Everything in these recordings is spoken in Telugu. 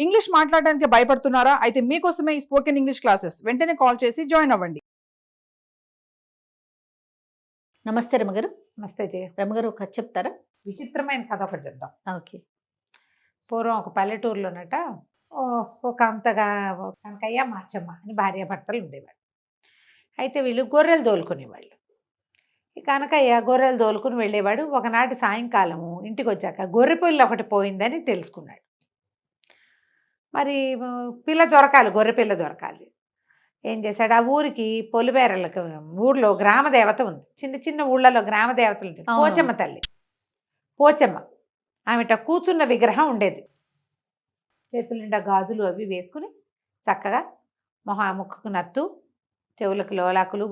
ఇంగ్లీష్ మాట్లాడడానికి భయపడుతున్నారా? అయితే మీకోసమే ఈ స్పోకెన్ ఇంగ్లీష్ క్లాసెస్. వెంటనే కాల్ చేసి జాయిన్ అవ్వండి. నమస్తే రమగారు. నమస్తే జయ. రమగారు ఒక కథ చెప్తారా? విచిత్రమైన కథ ఒకటి చెప్దాం. ఓకే. పూర్వం ఒక పల్లెటూరులోనట ఒక అంతగా కనకయ్య మాచమ్మ అని భార్యాభర్తలు ఉండేవాళ్ళు. అయితే వీళ్ళు గొర్రెలు తోలుకునేవాళ్ళు. ఈ కనకయ్య గొర్రెలు తోలుకుని వెళ్ళేవాడు. ఒకనాటి సాయంకాలము ఇంటికి వచ్చాక గొర్రె పిల్ల ఒకటి పోయిందని తెలుసుకున్నాడు. మరి పిల్ల దొరకాలి, గొర్రె పిల్ల దొరకాలి. ఏం చేశాడు, ఆ ఊరికి పొలిబేరలకు ఊళ్ళో గ్రామ దేవత ఉంది. చిన్న చిన్న ఊళ్ళలో గ్రామ దేవతలు ఉంటుంది. పోచమ్మ తల్లి, పోచమ్మ ఆమెట కూర్చున్న విగ్రహం ఉండేది. చేతుల నిండా గాజులు అవి వేసుకుని చక్కగా ముక్కుకు నత్తు, చెవులకు లోలాకులు,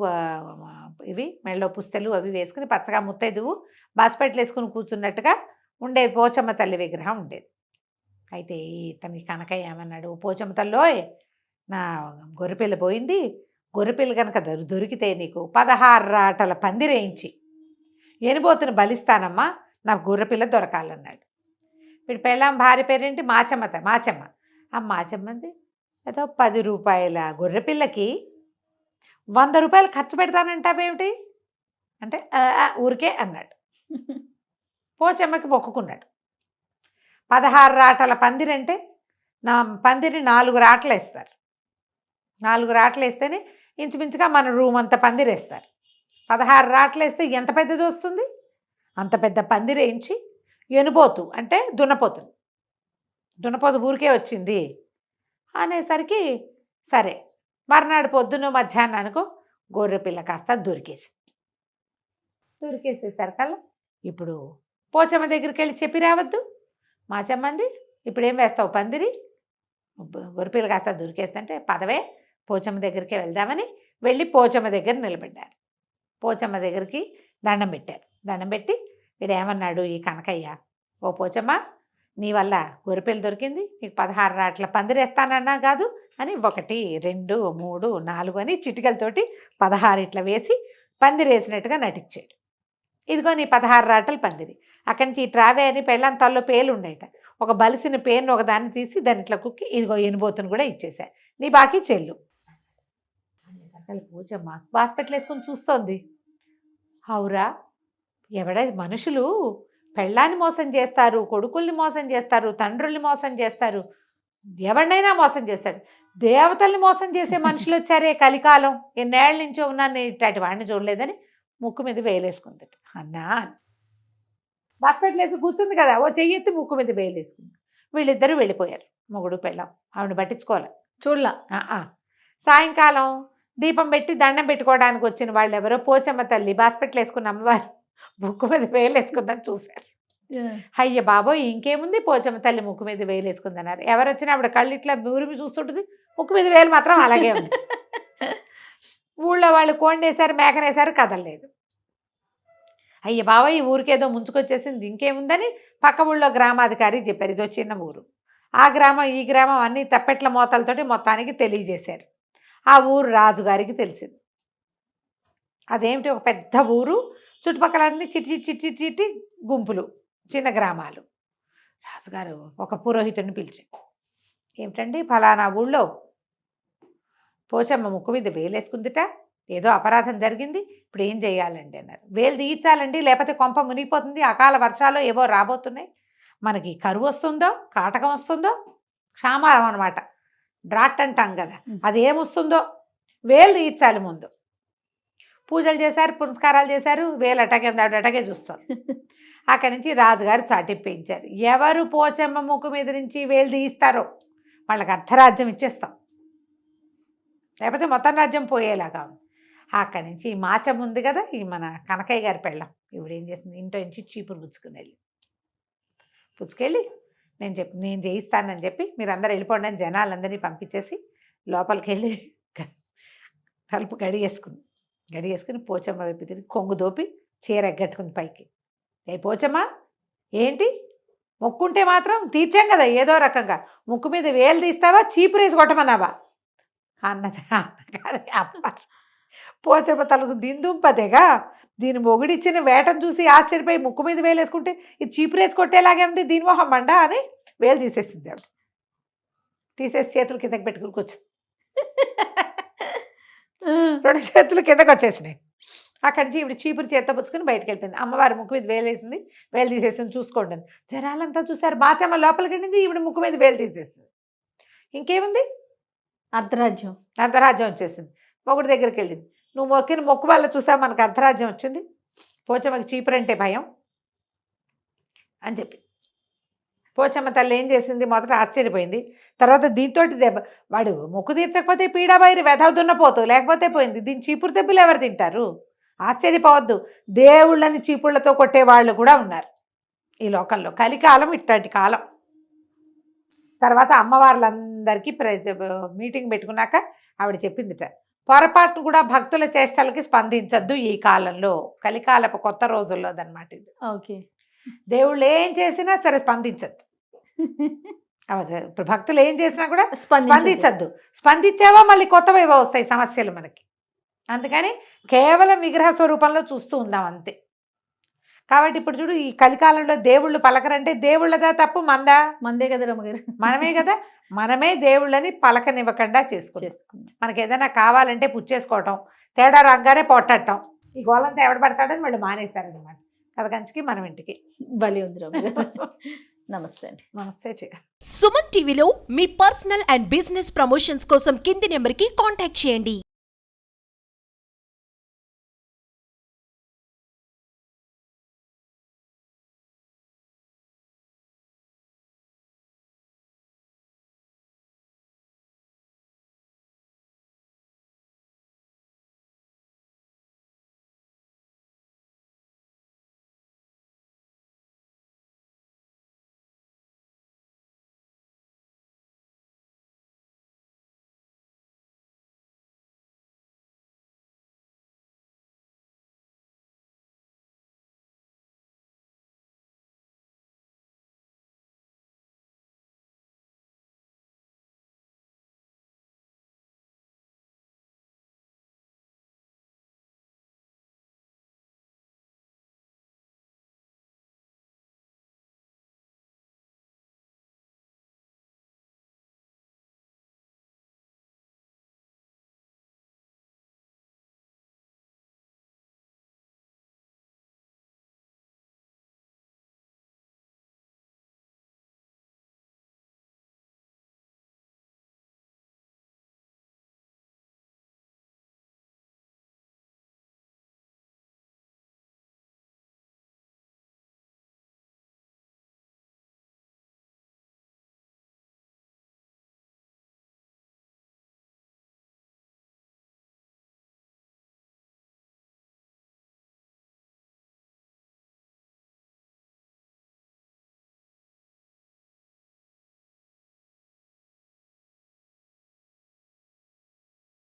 ఇవి మెళ్ళో పుస్తలు అవి వేసుకుని పచ్చగా ముత్తైదువు బాస్పెట్లు వేసుకుని కూర్చున్నట్టుగా ఉండే పోచమ్మ తల్లి విగ్రహం ఉండేది. అయితే ఇతనికి కనకయ్య ఏమన్నాడు, పోచమ్మ తల్లోయ్, నా గొర్రెపిల్ల పోయింది, గొర్రెపిల్ల కనుక దొరికితే నీకు 16 రాటల పందిరేయించి ఎనిబోతుని బలిస్తానమ్మా, నాకు గొర్రెపిల్ల దొరకాలన్నాడు. వీడి పెళ్ళాం భార్య పేరేంటి, మాచమ్మ. ఆ మాచమ్మది ఏదో 10 రూపాయల గొర్రెపిల్లకి 100 రూపాయలు ఖర్చు పెడతానంటావేమిటి అంటే ఊరికే అన్నాడు. పోచమ్మకి మొక్కుకున్నాడు. 16 రాటల పందిరంటే నా పందిరి 4 రాటలు వేస్తారు. 4 రాటలు వేస్తేనే ఇంచుమించుగా మన రూమ్ అంత పందిరేస్తారు. 16 రాటలు వేస్తే ఎంత పెద్దది వస్తుంది? అంత పెద్ద పందిరేయించి ఎనుపోతు అంటే దున్నపోతు ఊరికే వచ్చింది అనేసరికి సరే, మర్నాడు పొద్దున మధ్యాహ్నానికో గొర్రెపిల్ల కాస్త దొరికేసేసరికల్లా ఇప్పుడు పోచమ్మ దగ్గరికి వెళ్ళి చెప్పి రావద్దు, మాచమ్మంది ఇప్పుడేం వేస్తావు పందిరి, గొర్రెపిల్ల కాస్త దొరికేస్తుంటే పదవే పోచమ్మ దగ్గరికి వెళ్దామని వెళ్ళి పోచమ్మ దగ్గర నిలబడ్డారు. పోచమ్మ దగ్గరికి దండం పెట్టారు. దండం పెట్టి వీడు ఏమన్నాడు, ఈ కనకయ్య, ఓ పోచమ్మ, నీ వల్ల గొర్రెపిల్ల దొరికింది, నీకు 16 రాట్ల పందిరేస్తానన్నా కాదు అని 1 2 3 4 అని చిటికలతోటి 16 ఇట్లా వేసి పందిరేసినట్టుగా నటించాడు. ఇదిగో నీ 16 రాటల పందిరి. అక్కడి నుంచి ట్రావే అని పెళ్ళాం తల్లో పేలు ఉండేట. ఒక బలిసిన పేరును ఒకదాన్ని తీసి దాని ఇట్లా కుక్కి ఇదిగో ఎనుబోతును కూడా ఇచ్చేసా, నీ బాకీ చెల్లు. పూజమ్మ హాస్పిటల్ వేసుకొని చూస్తోంది. అవురా, మనుషులు పెళ్ళాన్ని మోసం చేస్తారు, కొడుకుల్ని మోసం చేస్తారు, తండ్రుల్ని మోసం చేస్తారు, ఎవరినైనా మోసం చేస్తాడు. దేవతల్ని మోసం చేసే మనుషులు వచ్చారే కలికాలం, ఎన్నేళ్ల నుంచో ఉన్నాను ఇట్లాంటి వాడిని చూడలేదని ముక్కు మీద వేలేసుకుంది. అన్నా హాస్పిటల్ వేసి కూర్చుంది కదా, ఓ చెయ్యెత్తి ముక్కు మీద వేలేసుకుంది. వీళ్ళిద్దరూ వెళ్ళిపోయారు, మొగుడు పెళ్ళాం. ఆవిడ పట్టించుకోవాలి, చూడలా. సాయంకాలం దీపం పెట్టి దండం పెట్టుకోవడానికి వచ్చిన వాళ్ళు ఎవరో పోచమ్మ తల్లి హాస్పిటల్ వేసుకున్న అమ్మవారు ముక్కు మీద వేలేసుకుందని చూశారు. అయ్య బాబోయ్, ఇంకేముంది, పోచమ్మ తల్లి ముక్కు మీద వేలేసుకుందన్నారు. ఎవరు వచ్చినా ఆవిడ కళ్ళు ఇట్లా ఊరిమి చూస్తుంటుంది, ముక్కు మీద వేలు మాత్రం అలాగే ఉంది. ఊళ్ళో వాళ్ళు కోండేశారు, మేకనేశారు, కదలలేదు. అయ్య బాబోయ్, ఈ ఊరికేదో ముంచుకొచ్చేసింది, ఇంకేముందని పక్క ఊళ్ళో గ్రామాధికారి చెప్పారు. ఇదో చిన్న ఊరు, ఆ గ్రామం ఈ గ్రామం అన్నీ తప్పెట్ల మోతలతోటి మొత్తానికి తెలియజేశారు. ఆ ఊరు రాజుగారికి తెలిసింది. అదేమిటి, ఒక పెద్ద ఊరు, చుట్టుపక్కలన్నీ చిట్టి గుంపులు, చిన్న గ్రామాలు. రాజుగారు ఒక పురోహితుడిని పిలిచి, ఏమిటండి ఫలానా ఊళ్ళో పోచమ్మ ముక్కు మీద వేలేసుకుందిట, ఏదో అపరాధం జరిగింది, ఇప్పుడు ఏం చేయాలండి అన్నారు. వేలు తీయించాలండి, లేకపోతే కొంప మునిగిపోతుంది, అకాల వర్షాలు ఏవో రాబోతున్నాయి, మనకి కరువు వస్తుందో, కాటకం వస్తుందో, క్షామారం అనమాట, డ్రాట్ అంటాం కదా, అది ఏమొస్తుందో, వేలు తీయించాలి ముందు. పూజలు చేశారు, పునస్కారాలు చేశారు, వేలు అటగే చూస్తుంది. అక్కడి నుంచి రాజుగారు చాటింపేయించారు. ఎవరు పోచమ్మ ముక్కు మీద నుంచి వేలు తీయిస్తారో వాళ్ళకి అర్ధరాజ్యం ఇచ్చేస్తాం, లేకపోతే మొత్తం రాజ్యం పోయేలాగా. అక్కడి నుంచి ఈ మాచమ్మ ఉంది కదా, ఈ మన కనకయ్య గారి పెళ్ళం, ఇప్పుడు ఏం చేస్తుంది, ఇంట్లో నుంచి చీపురు పుచ్చుకెళ్ళి నేను చేయిస్తానని చెప్పి మీరందరూ వెళ్ళిపోండి అని జనాలందరినీ పంపించేసి లోపలికి వెళ్ళి తలుపు గడిగేసుకుని పోచమ్మ వైపు తిరిగి కొంగు దోపి చీర ఎగ్గట్టుకుంది పైకి. ఏ పోచమ్మ, ఏంటి మొక్కుంటే మాత్రం తీర్చాం కదా ఏదో రకంగా, ముక్కు మీద వేలు తీస్తావా, చీపురేసి కొట్టమన్నావా అన్నది అన్నగారి అమ్మ. పోచమ్మ తలకు దిందుంపదేగా, దీని మొగుడిచ్చిన వేటను చూసి ఆశ్చర్యపోయి ముక్కు మీద వేలేసుకుంటే ఇది చీపురేసి కొట్టేలాగే ఉంది, దీని మొహం మండ అని వేలు తీసేసింది ఆవిడ. తీసేసి చేతులు కిందకి పెట్టుకుని కూర్చో. 2 చేతులు కిందకి వచ్చేసినాయి. అక్కడి నుంచి ఇప్పుడు చీపురు చేత్తో పుచ్చుకొని బయటకు వెళ్ళిపోయింది. అమ్మవారి ముక్కు మీద వేలేసింది, వేలు తీసేసింది, చూసుకోండి అని. జనాలంతా చూసారు. బాచమ్మ లోపలికి వెళ్ళింది, ఇప్పుడు ముక్కు మీద వేలు తీసేసింది. ఇంకేముంది, అర్ధరాజ్యం. అర్ధరాజ్యం వచ్చేసింది. మొగుడు దగ్గరికి వెళ్ళింది. నువ్వు మొక్కిన మొక్కు వల్ల చూసావు మనకు అర్ధరాజ్యం వచ్చింది, పోచమ్మకి చీపురు అంటే భయం అని చెప్పి. పోచమ్మ తల్లి ఏం చేసింది, మొదట ఆశ్చర్యపోయింది. తర్వాత దీంతో దెబ్బ, వాడు మొక్కు తీర్చకపోతే పీడాబాయిరి వెధవుదున్నపోతూ, లేకపోతే పోయింది. దీని చీపురు దెబ్బలు ఎవరు తింటారు? ఆశ్చర్యపోవద్దు, దేవుళ్ళని చీపుళ్లతో కొట్టే వాళ్ళు కూడా ఉన్నారు ఈ లోకంలో. కలికాలం ఇట్లాంటి కాలం. తర్వాత అమ్మవార్లందరికీ మీటింగ్ పెట్టుకున్నాక ఆవిడ చెప్పిందిట, పొరపాటు కూడా భక్తుల చేష్టలకి స్పందించద్దు ఈ కాలంలో, కలికాలపు కొత్త రోజుల్లోదన్నమాట ఇది. ఓకే. దేవుళ్ళు ఏం చేసినా సరే స్పందించద్దు. ఇప్పుడు భక్తులు ఏం చేసినా కూడా స్పందించద్దు. స్పందించావా మళ్ళీ కొత్తవేవో వస్తాయి సమస్యలు మనకి. అందుకని కేవలం విగ్రహ స్వరూపంలో చూస్తూ ఉందాం అంతే. కాబట్టి ఇప్పుడు చూడు, ఈ కలికాలంలో దేవుళ్ళు పలకరంటే దేవుళ్ళదా తప్పు, మందా? మందే కదా రమ్మగారు, మనమే కదా. మనమే దేవుళ్ళని పలకనివ్వకుండా చేసుకుంటాం. మనకి ఏదైనా కావాలంటే పుచ్చేసుకోవటం, తేడా రంగానే పొట్టటం, ఈ గోలంతా ఎవడ పడతాడని వాళ్ళు మానేశారనమాట. కథకంచికి మనం ఇంటికి. బలి ఉంది రమ్మగారు. నమస్తే అండి. నమస్తే చెయ్య. సుమన్ టీవీలో మీ పర్సనల్ అండ్ బిజినెస్ ప్రమోషన్స్ కోసం కింది నెంబర్కి కాంటాక్ట్ చేయండి.